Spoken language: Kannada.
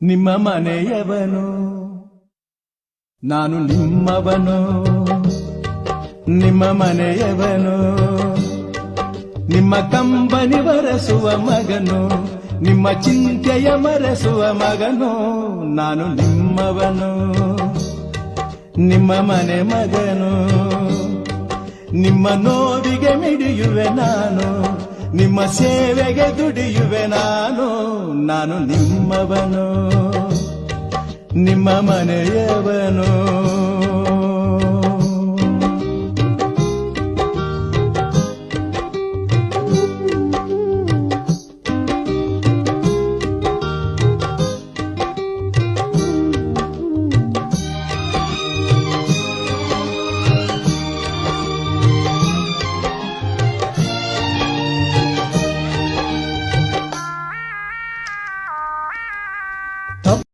ನಿಮ್ಮ ಮನೆಯವನು, ನಾನು ನಿಮ್ಮವನು. ನಿಮ್ಮ ಮನೆಯವನು, ನಿಮ್ಮ ಕಂಬನಿ ಬರೆಸುವ ಮಗನು, ನಿಮ್ಮ ಚಿಂತೆಯ ಮರೆಸುವ ಮಗನು. ನಾನು ನಿಮ್ಮವನು, ನಿಮ್ಮ ಮನೆ ಮಗನು. ನಿಮ್ಮ ನೋವಿಗೆ ಮಿಡಿಯುವೆ ನಾನು, ನಿಮ್ಮ ಸೇವೆಗೆ ದುಡಿಯುವೆ ನಾನು. ನಾನು ನಿಮ್ಮವನು, ನಿಮ್ಮ ಮನೆಯವನು.